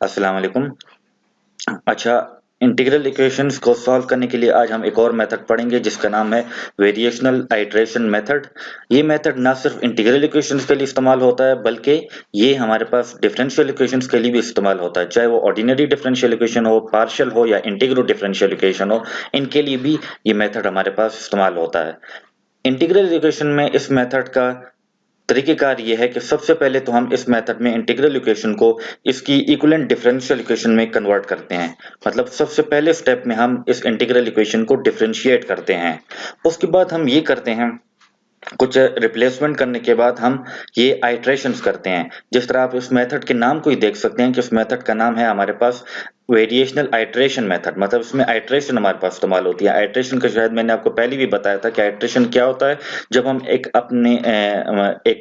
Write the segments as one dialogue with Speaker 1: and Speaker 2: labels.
Speaker 1: अस्सलाम वालेकुम। अच्छा, इंटीग्रल इक्वेशंस को सॉल्व करने के लिए आज हम एक और मेथड पढ़ेंगे जिसका नाम है वेरिएशनल आइट्रेशन मेथड। ये मेथड ना सिर्फ इंटीग्रल इक्वेशंस के लिए इस्तेमाल होता है बल्कि ये हमारे पास डिफरेंशियल इक्वेशंस के लिए भी इस्तेमाल होता है, चाहे वो ऑर्डिनरी डिफरेंशियल इक्वेशन हो, पार्शियल हो या इंटीग्रल डिफरेंशियल इक्वेशन हो, इनके लिए भी ये मेथड हमारे पास इस्तेमाल होता है। इंटीग्रल इक्वेशन में इस मेथड का तरीकेकार ये है कि सबसे पहले तो हम इस मेथड में इंटीग्रल इक्वेशन को इसकी इक्विवेलेंट डिफरेंशियल इक्वेशन में कन्वर्ट करते हैं। मतलब सबसे पहले स्टेप में हम इस इंटीग्रल इक्वेशन को डिफरेंशिएट करते हैं। उसके बाद हम ये करते हैं, कुछ रिप्लेसमेंट करने के बाद हम ये आइट्रेशंस करते हैं। जिस तरह आप इस मेथड के नाम को ही देख सकते हैं कि इस मेथड का नाम है हमारे पास वेरिएशनल आइट्रेशन मेथड। मतलब इसमें आइट्रेशन हमारे पास इस्तेमाल होती है। आइट्रेशन का शायद मैंने आपको पहले भी बताया था कि आइट्रेशन क्या होता है। जब हम एक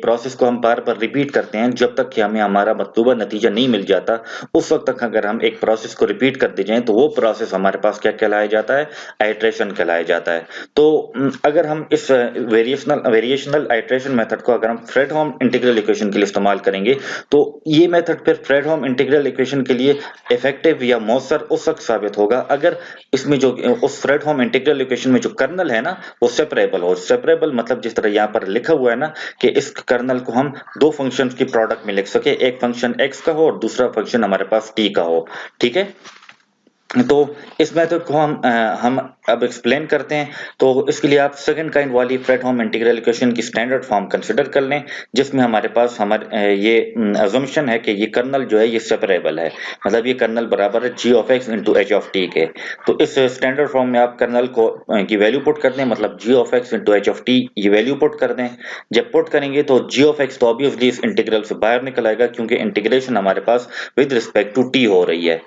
Speaker 1: प्रोसेस को हम बार बार रिपीट करते हैं जब तक कि हमें हमारा मतलूबा नतीजा नहीं मिल जाता, उस वक्त तक अगर हम एक प्रोसेस को रिपीट करते जाएं तो वो प्रोसेस हमारे पास क्या कहलाया जाता है, आइट्रेशन कहलाया जाता है। तो अगर हम इस वेरिएशनल आइट्रेशन मेथड को अगर हम फ्रेडहोम इंटीग्रल इक्वेशन के लिए इस्तेमाल करेंगे तो ये मेथड फिर फ्रेडहोम इंटीग्रल इक्वेशन के लिए इफेक्टिव या मौसर उस वक्त साबित होगा अगर इसमें जो उस फ्रेडहोम इंटीग्रल इक्वेशन में जो कर्नल है ना वो सेपरेबल हो। सेपरेबल मतलब जिस तरह यहाँ पर लिखा हुआ है ना कि इस कर्नल को हम दो फंक्शंस की प्रोडक्ट में लिख सके, एक फंक्शन x का हो और दूसरा फंक्शन हमारे पास t का हो। ठीक है, तो इस मेथड को हम अब एक्सप्लेन करते हैं। तो इसके लिए आप सेकंड काइंड वाली फ्रेडहोम इंटीग्रल इक्वेशन की स्टैंडर्ड फॉर्म कंसीडर कर लें, जिसमें हमारे पास ये अजम्पशन है कि ये कर्नल जो है ये सेपरेबल है। मतलब ये कर्नल बराबर है g of x into H of T के। तो इस स्टैंडर्ड फॉर्म में आप कर्नल को की वैल्यू पुट कर दें, मतलब g of x into H of T ये वैल्यू पुट कर दें। जब पुट करेंगे तो g ऑफ x तो ऑब्वियसली इस इंटीग्रल से बाहर निकल आएगा क्योंकि इंटीग्रेशन हमारे पास विद रिस्पेक्ट टू t हो रही है।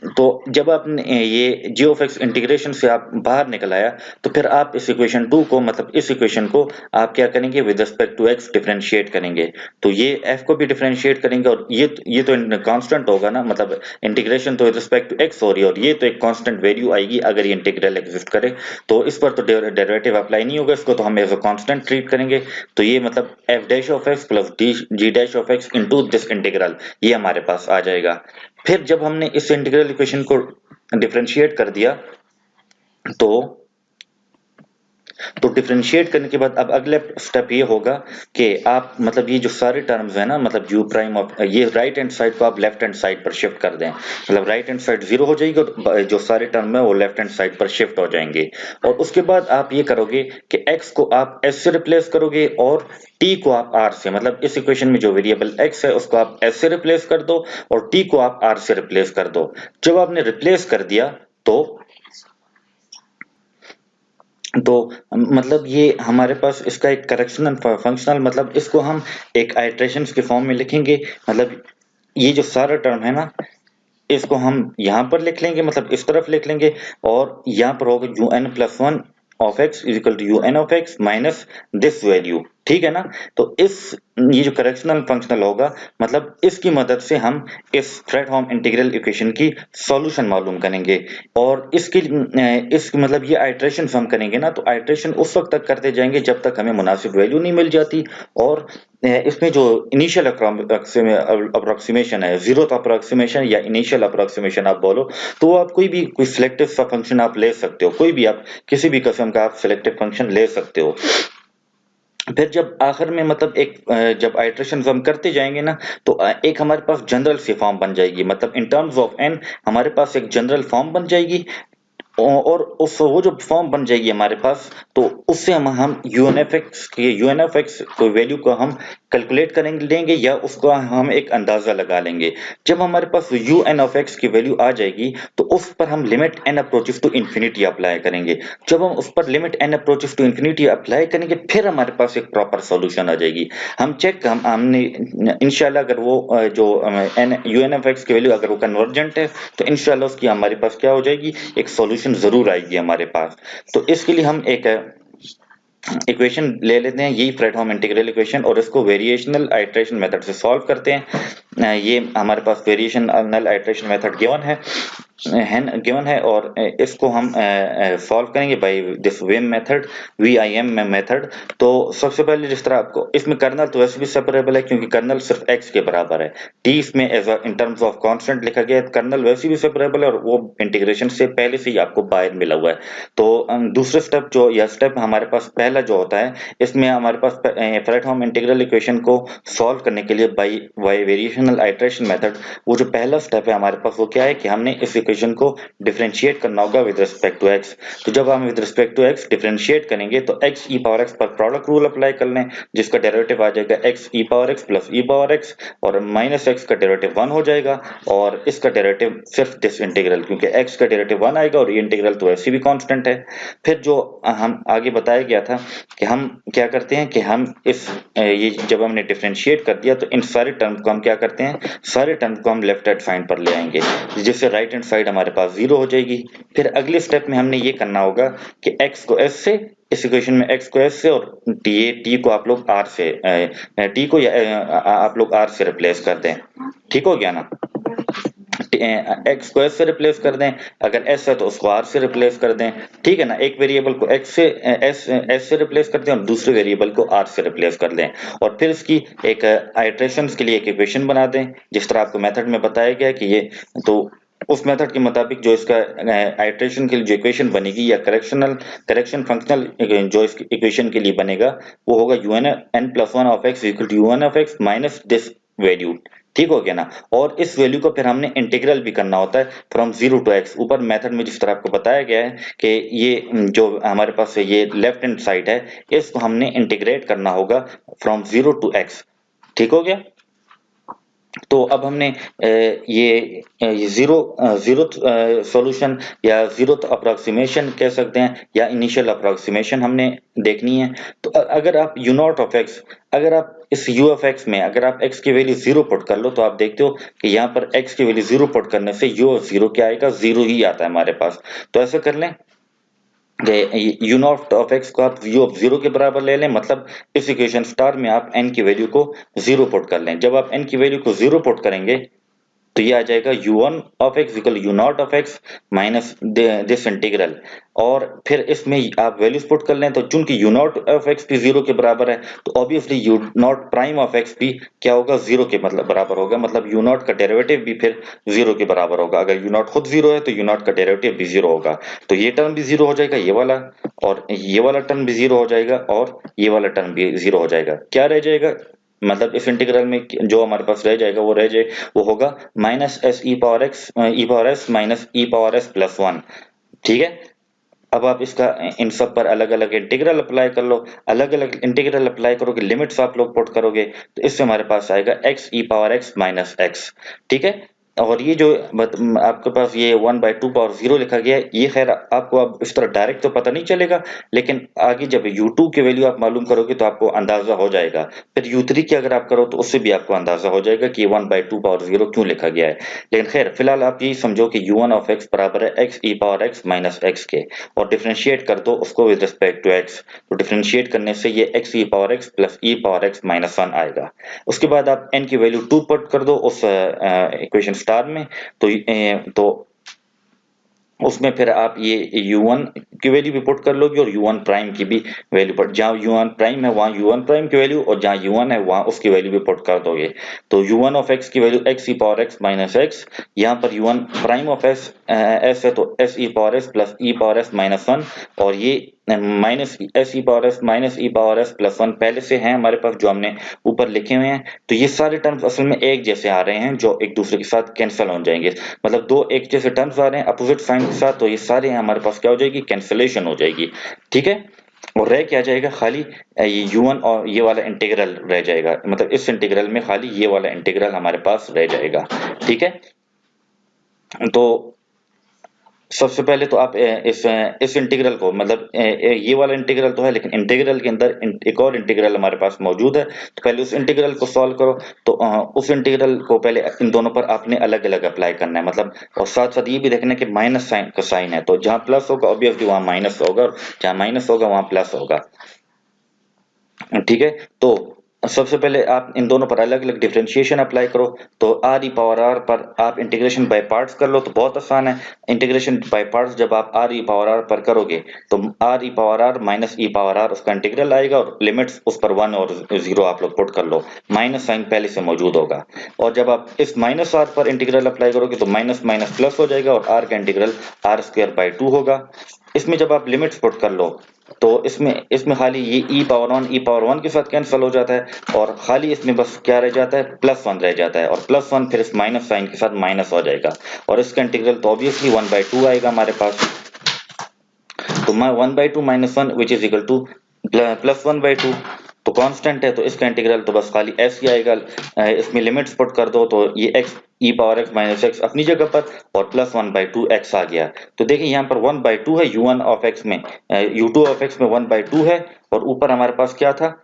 Speaker 1: तो जब आपने ये g ऑफ x इंटीग्रेशन से आप बाहर निकल आया तो फिर आप इस इक्वेशन 2 को, मतलब इस इक्वेशन को आप क्या करेंगे, with respect to x differentiate करेंगे। तो ये f को भी डिफरेंशिएट करेंगे और ये तो कांस्टेंट होगा ना, मतलब इंटीग्रेशन तो विद रिस्पेक्ट टू x हो रही है और ये तो एक कांस्टेंट वैल्यू आएगी अगर ये इंटीग्रल एग्जिस्ट करे। तो इस पर तो डेरिवेटिव अप्लाई नहीं होगा, इसको तो हम एज अ कांस्टेंट ट्रीट करेंगे। तो ये मतलब f dash of x plus g dash of x into this integral ये हमारे पास आ जाएगा। फिर जब हमने इस इंटीग्रल इक्वेशन को डिफरेंशिएट कर दिया तो डिफरेंशिएट करने के बाद अब अगला स्टेप ये होगा कि आप, मतलब ये जो सारे टर्म्स है ना, मतलब u प्राइम ऑफ ये राइट हैंड साइड को आप लेफ्ट हैंड साइड पर शिफ्ट कर दें। मतलब राइट हैंड साइड 0 हो जाएगी और जो सारे टर्म है वो लेफ्ट हैंड साइड पर शिफ्ट हो जाएंगे। और उसके बाद आप ये करोगे कि x को आप s से रिप्लेस करोगे और t को आप r से, मतलब इस इक्वेशन में जो वेरिएबल x है उसको आप s से रिप्लेस कर दो और t को आप r से रिप्लेस कर दो। जब आपने रिप्लेस कर दिया तो मतलब ये हमारे पास इसका एक करेक्शनल फंक्शनल, मतलब इसको हम एक आइट्रेशंस के फॉर्म में लिखेंगे। मतलब ये जो सारा टर्म है ना इसको हम यहाँ पर लिख लेंगे, मतलब इस तरफ लिख लेंगे और यहाँ पर होगा un+1 of x is equal to un of x minus this value. ठीक है ना। तो ये जो करेक्शनल फंक्शनल होगा, मतलब इसकी मदद से हम इस फ्रेडहोम इंटीग्रल इक्वेशन की सॉल्यूशन मालूम करेंगे। और इस मतलब ये आइट्रेशन हम करेंगे ना, तो आइट्रेशन उस वक्त तक करते जाएंगे जब तक हमें मुनासिब वैल्यू नहीं मिल जाती। और इसमें जो इनिशियल अप्रोक्सीमेशन है, जीरोथ अप्रोक्सीमेशन या इनिशियल अप्रोक्सीमेशन आप बोलो, तो आप कोई सिलेक्टिव सा फंक्शन आप ले सकते हो, कोई भी आप किसी भी किस्म का आप सिलेक्टिव फंक्शन ले सकते हो। फिर जब आखिर में, मतलब जब आइट्रेशन हम करते जाएंगे ना तो एक हमारे पास जनरल सी फॉर्म बन जाएगी, मतलब इन टर्म्स ऑफ n हमारे पास एक जनरल फॉर्म बन जाएगी। और उस वो जो फॉर्म बन जाएगी हमारे पास, तो उससे हम यूएनएफएक्स को वैल्यू को हम कैलकुलेट करेंगे लेंगे या उसको हम एक अंदाजा लगा लेंगे। जब हमारे पास यूएनएफएक्स की वैल्यू आ जाएगी तो उस पर हम limit n approaches to infinity apply करेंगे। जब हम उस पर limit n approaches to infinity apply करेंगे फिर हमारे पास एक प्रॉपर सॉल्यूशन आ जाएगी। हमने इंशाल्लाह अगर वो जो यूएनएफएक्स की वैल्यू अगर वो कन्वर्जेंट है तो इंशाल्लाह उसकी हमारे पास क्या हो जाएगी, एक सॉल्यूशन जरूर आएगी हमारे पास। तो इसके लिए हम एक इक्वेशन ले लेते हैं, यही फ्रेडहोम इंटीग्रल इक्वेशन, और इसको वेरिएशनल आइट्रेशन मेथड से सॉल्व करते हैं। ये हमारे पास वेरिएशनल आइट्रेशन मेथड गिवन है। हैन गिवन है और इसको हम सॉल्व करेंगे by this VIM method, VIM method. तो सबसे पहले जिस तरह आपको इसमें कर्नल तो वैसे भी सेपरेबल है क्योंकि कर्नल सिर्फ x के बराबर है, t इसमें as in terms of constant लिखा गया है, कर्नल वैसे भी सेपरेबल है और वो इंटीग्रेशन से पहले से ही आपको बाहर मिला हुआ है। तो दूसरे स्टेप जो यह स्टेप हमारे पास पहला जो होता है, इसमें हमारे पास फ्रेडहोम इंटीग्रल इक्वेशन को सॉल्व करने के लिए बाय वेरिएशनल आइट्रेशन मेथड, वो जो पहला स्टेप है हमारे पास वो क्या है कि हमने इस इक्वेशन को डिफरेंशिएट करना होगा विद रिस्पेक्ट टू x। तो जब हम with respect to x differentiate करेंगे तो x e पावर x पर प्रोडक्ट रूल अप्लाई कर लें, जिसका डेरिवेटिव आ जाएगा x e power x plus e power x और माइनस x का डेरिवेटिव 1 हो जाएगा और इसका डेरिवेटिव सिर्फ दिस इंटीग्रल, क्योंकि x का डेरिवेटिव 1 आएगा और ये इंटीग्रल तो ऐसे भी कांस्टेंट है। फिर जो हम आगे बताया गया था कि हम क्या करते हैं कि हम इस ये जब हमने डिफरेंशिएट कर दिया तो इन सारे टर्म को हम क्या करते हैं, सारे टर्म को हम लेफ्ट हैंड साइड पर ले आएंगे, जिससे राइट हैंड साइड हमारे पास 0 हो जाएगी। फिर अगले स्टेप में हमने ये करना होगा कि x को s से, इस इक्वेशन में x को s से और t को आप लोग r से t को आप लोग r से रिप्लेस कर दें। ठीक हो गया ना? x को s से रिप्लेस कर दें, अगर s है तो उसको r से रिप्लेस कर दें। ठीक है ना? एक वेरिएबल को x से s से रिप्लेस कर दें और दूसरे वेरिएबल को r से रिप्लेस कर दें और फिर इसकी एक आइट्रेशंस के लिए एक इक्वेशन बना दें, जिस तरह आपको मेथड में बताया गया कि ये तो उस मेथड के मुताबिक जो इसका आइट्रेशन के लिए जो इक्वेशन बनेगी या करेक्शन फंक्शनल जो इस इक्वेशन के लिए बनेगा वो होगा un+1 of x equal to un of x minus this value. ठीक हो गया ना? और इस वैल्यू को फिर हमने इंटीग्रल भी करना होता है फ्रॉम 0 टू x। ऊपर मेथड में जिस तरह आपको बताया गया है कि ये जो हमारे पास ये लेफ्ट हैंड साइड है इसको हमने इंटीग्रेट करना होगा फ्रॉम 0 टू x। ठीक हो गया? तो अब हमने ये जीरो सॉल्यूशन या जीरो अप्रोक्सीमेशन कह सकते हैं या इनिशियल अप्रोक्सीमेशन हमने देखनी है। तो अगर आप u नॉट ऑफ x, अगर आप इस u ऑफ x में अगर आप x की वैल्यू 0 पुट कर लो तो आप देखते हो कि यहाँ पर x की वैल्यू 0 पुट करने से u ऑफ 0 क्या आएगा, 0 ही आता है हमारे पास। तो ऐसा कर लें u नॉट ऑफ x को आप u ऑफ 0 के बराबर ले लें, मतलब इस इक्वेशन स्टार में आप n की वैल्यू को 0 पुट कर लें। जब आप n की वैल्यू को 0 पुट करेंगे तो ये आ जाएगा u1 of x equal u not of x minus this integral, और फिर इसमें आप वैल्यूज पुट कर लें तो चूंकि u नॉट ऑफ x भी 0 के बराबर है तो obviously u not prime of x भी क्या होगा, 0 के मतलब बराबर होगा, मतलब u नॉट का डेरिवेटिव भी फिर 0 के बराबर होगा। अगर u नॉट खुद 0 है तो u नॉट का डेरिवेटिव भी 0 होगा। तो ये टर्म भी 0 हो जाएगा, ये वाला, और ये वाला टर्म भी 0 हो जाएगा और ये वाला टर्म भी 0 हो जाएगा। क्या रह जाएगा, मतलब इस इंटीग्रल में जो हमारे पास रह जाएगा वो होगा minus S E power S minus ई पावर एस प्लस 1। ठीक है? अब आप इसका इन सब पर अलग अलग इंटीग्रल अप्लाई कर लो, अलग अलग इंटीग्रल अप्लाई करोगे, लिमिट्स आप लोग पुट करोगे तो इससे हमारे पास आएगा एक्स ई पावर एक्स माइनस एक्स। ठीक है? और ये जो आपके पास ये 1/2 पावर 0 लिखा गया है, ये खैर आपको अब इस तरह डायरेक्ट तो पता नहीं चलेगा, लेकिन आगे जब u2 की वैल्यू आप मालूम करोगे तो आपको अंदाजा हो जाएगा। फिर u3 की अगर आप करो तो उससे भी आपको अंदाजा हो जाएगा कि ये 1/2 पावर 0 क्यों लिखा गया है। लेकिन खैर फिलहाल आप यही समझो कि u1 ऑफ x बराबर है x e power x minus x के, और डिफरेंशिएट कर दो उसको विद रिस्पेक्ट टू x। तो डिफरेंशिएट करने से ये x e power x plus e power x minus 1 आएगा। उसके बाद आप n की वैल्यू 2 पुट कर दो उस इक्वेशन स्टार में, तो उसमें फिर आप ये u1 की वैल्यू भी पुट कर लोगे और u1 प्राइम की भी वैल्यू पुट, जहां u1 प्राइम है वहां u1 प्राइम की वैल्यू और जहां u1 है वहां उसकी वैल्यू भी पुट कर दोगे। तो u1 ऑफ x की value x e power x minus x, यहाँ पर u1 प्राइम ऑफ s है तो s e power s plus e power s minus 1, और ये minus S E power S minus ई पावर एस प्लस 1 पहले से हैं हमारे पास जो हमने ऊपर लिखे हुए हैं। तो ये सारे टर्म्स असल में एक जैसे आ रहे हैं जो एक दूसरे के साथ कैंसिल हो जाएंगे, मतलब दो एक जैसे टर्म्स आ रहे हैं अपोजिट साइन के साथ, तो ये सारे हमारे पास क्या हो जाएगी, कैंसिलेशन हो जाएगी। ठीक है? और रह क्या जाएगा, खाली ये u1 और ये वाला इंटीग्रल रह जाएगा, मतलब इस इंटीग्रल में खाली ये वाला इंटीग्रल हमारे पास रह जाएगा। ठीक है? तो सबसे पहले तो आप इस इंटीग्रल को, मतलब ये वाला इंटीग्रल तो है लेकिन इंटीग्रल के अंदर एक और इंटीग्रल हमारे पास मौजूद है, तो पहले उस इंटीग्रल को सॉल्व करो। तो उस इंटीग्रल को पहले इन दोनों पर आपने अलग अलग अप्लाई करना है, मतलब और साथ साथ ये भी देखना है कि माइनस साइन का साइन है, तो जहां प्लस होगा ऑब्वियसली वहां माइनस होगा और जहां माइनस होगा वहां प्लस होगा। ठीक है? तो सबसे पहले आप इन दोनों पर अलग अलग डिफरेंशिएशन अप्लाई करो। तो आर ई पावर आर पर आप इंटीग्रेशन बाय पार्ट्स कर लो, तो बहुत आसान है। इंटीग्रेशन बाय पार्ट्स जब आप आर ई पावर आर पर करोगे तो r e power r minus ई पावर आर उसका इंटीग्रल आएगा और लिमिट्स उस पर 1 और 0 आप लोग पुट कर लो, माइनस साइन पहले से मौजूद होगा। और जब आप इस माइनस आर पर इंटीग्रल अप्लाई करोगे तो माइनस माइनस प्लस हो जाएगा और आर का इंटीग्रल आर स्क्वायर बाय 2 होगा। इसमें जब आप लिमिट्स पुट कर लो तो इसमें इसमें खाली ये ई पावर वन के साथ कैंसिल हो जाता है और खाली इसमें बस क्या रह जाता है, प्लस वन रह जाता है, और प्लस वन फिर इस माइनस साइन के साथ माइनस हो जाएगा और इसका इंटीग्रल तो ऑब्वियसली 1/2 आएगा हमारे पास। तो 1/2 minus one which is equal two plus 1/2। तो कांस्टेंट है तो इसका इंटीग्रल तो बस खाली s ही आएगा। इसमें लिमिट्स पुट कर दो तो ये x e power x minus x अपनी जगह पर और प्लस 1/2 x आ गया। तो देखिए यहाँ पर 1/2 है u1 ऑफ x में, u2 ऑफ x में 1/2 है और ऊपर हमारे पास क्या था,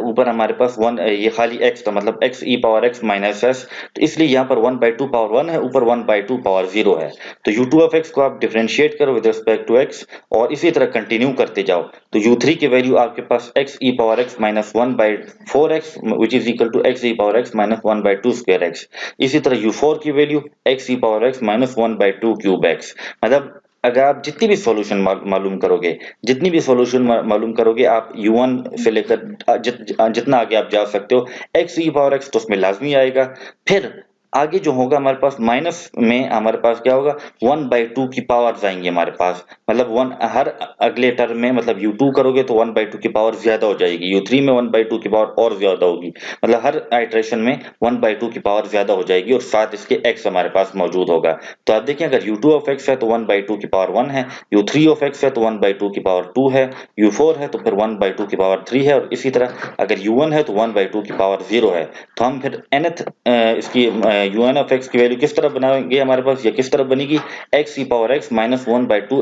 Speaker 1: ऊपर हमारे पास ये खाली x था, मतलब x e power x minus s। तो इसलिए यहाँ पर 1/2 पावर 1 है, ऊपर 1/2 पावर 0 है। तो u2 ऑफ x को आप डिफरेंशिएट करो विद रिस्पेक्ट टू x और इसी तरह कंटिन्यू करते जाओ। तो u3 की वैल्यू आपके पास x e power x minus 1/4x which is equal to x e power x minus 1/2 square x। इसी तरह u4 की value x e power x minus 1/2 cube x। मतलब अगर आप जितनी भी सॉल्यूशन मालूम करोगे, जितनी भी सॉल्यूशन मालूम करोगे आप u1 से लेकर जितना आगे आप जा सकते हो, x e पावर x तो उसमें लाजमी आएगा। फिर आगे जो होगा हमारे पास माइनस में हमारे पास क्या होगा, 1/2 की पावर आएंगे हमारे पास, मतलब वन हर अगले टर्म में, मतलब u2 करोगे तो 1/2 की पावर ज्यादा हो जाएगी, u3 में 1/2 की पावर और ज्यादा होगी, मतलब हर आइटरेशन में 1/2 की पावर ज्यादा हो जाएगी और साथ इसके x हमारे पास मौजूद होगा। तो आप देखिए अगर u2 ऑफ x है तो 1/2 की पावर 1 है, u3 ऑफ x है तो 1/2 की पावर 2 है, u4 है तो फिर 1/2 की पावर 3 है और इसी तरह अगर u1 है तो 1/2 की पावर 0 है। तो हम फिर nth इसकी un ऑफ x की वैल्यू किस तरह बनाएंगे, हमारे पास ये किस तरह बनेगी, x e power x minus 1/2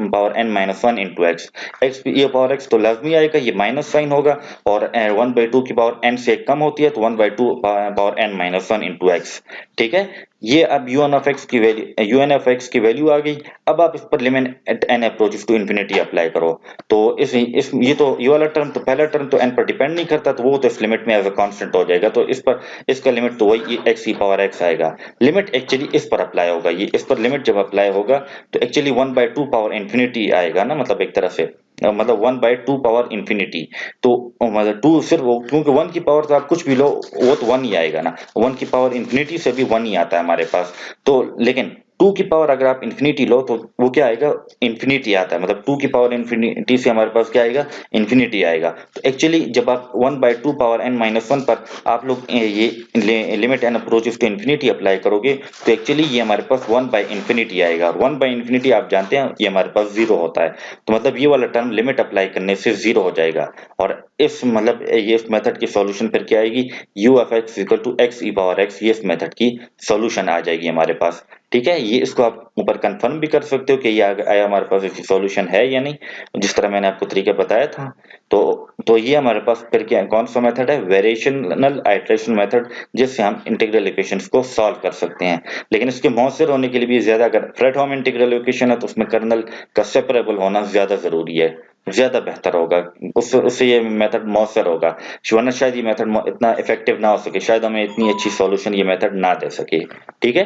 Speaker 1: power n minus 1 into x. X e power x तो लाजमी आएगा, ये माइनस साइन होगा और 1/2 की पावर n से कम होती है तो 1/2 power n minus 1 into x. ठीक है, ये अब un ऑफ x की वैल्यू आ गई। अब आप इस पर limit at n approaches to infinity apply करो। तो इस ये तो ये वाला टर्म तो पहला टर्म तो n पर डिपेंड नहीं करता, तो वो तो इस लिमिट में एज अ कांस्टेंट हो जाएगा, तो इस पर इसका लिमिट तो वही x e पावर x आएगा। लिमिट एक्चुअली इस पर अप्लाई होगा, ये इस पर लिमिट जब अप्लाई होगा तो एक्चुअली 1/2 पावर इंफिनिटी आएगा ना, मतलब एक तरह से मतलब 1/2 पावर इंफिनिटी। तो मतलब 2 सिर्फ क्योंकि 1 की पावर तो आप कुछ भी लो वो तो 1 ही आएगा ना, 1 की पावर इंफिनिटी से भी 1 ही आता है हमारे पास। तो लेकिन 2 की पावर अगर आप इंफिनिटी लो तो वो क्या आएगा, इंफिनिटी आता है, मतलब 2 की पावर इंफिनिटी से हमारे पास क्या आएगा, इंफिनिटी आएगा। तो एक्चुअली जब आप 1/2 पावर n माइनस 1 पर आप लोग ये limit n approaches to infinity apply करोगे तो एक्चुअली ये हमारे पास 1/इंफिनिटी आएगा और 1/इंफिनिटी आप जानते हैं ये हमारे पास 0 होता है। तो मतलब ये वाला टर्म लिमिट अप्लाई करने से 0 हो जाएगा और इस मतलब ये इस मेथड की सॉल्यूशन फिर क्या आएगी, u of x equal to x e power x, ये इस मेथड की सॉल्यूशन आ जाएगी हमारे पास। ठीक है, ये इसको आप ऊपर कंफर्म भी कर सकते हो कि ये आया हमारे पास इसकी सॉल्यूशन है या नहीं, जिस तरह मैंने आपको तरीका बताया था। तो ये हमारे पास फिर क्या कौन सा मेथड है, वेरिएशनल आइट्रेशन मेथड, जिससे हम इंटीग्रल इक्वेशंस को सॉल्व कर सकते हैं। लेकिन इसके मौसर होने के लिए भी ज्यादा, अगर फ्रेडहोम इंटीग्रल इक्वेशन है तो उसमें कर्नल का सेपरेबल होना ज्यादा जरूरी है, ज्यादा बेहतर होगा, उससे ये मेथड मौसर होगा, वरना शायद ये मेथड इतना इफेक्टिव ना हो सके, शायद हमें इतनी अच्छी सॉल्यूशन ये मेथड ना दे सके। ठीक है,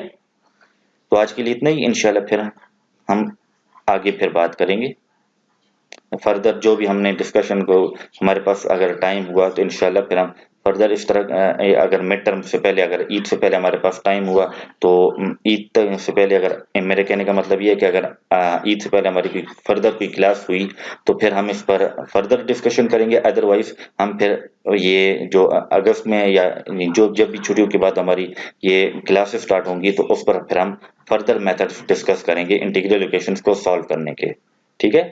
Speaker 1: तो आज के लिए इतना ही, इंशाल्लाह फिर हम आगे फिर बात करेंगे फर्दर जो भी हमने डिस्कशन को, हमारे पास अगर टाइम हुआ तो इंशाल्लाह फिर हम फर्दर इस तरह अगर मिड टर्म से पहले, अगर ईद से पहले हमारे पास टाइम हुआ तो ईद तक से पहले, अगर मेरे कहने का मतलब ये है कि अगर ईद से पहले हमारी कोई फर्दर कोई क्लास हुई तो फिर हम इस पर फर्दर डिस्कशन करेंगे। अदरवाइज हम फिर ये जो अगस्त में या जो जब भी छुट्टियों के बाद हमारी ये क्लासेस स्टार्ट होंगी तो उस पर फिर हम फर्दर मेथड्स डिस्कस करेंगे इंटीग्रल इक्वेशंस को सॉल्व करने के। ठीक है।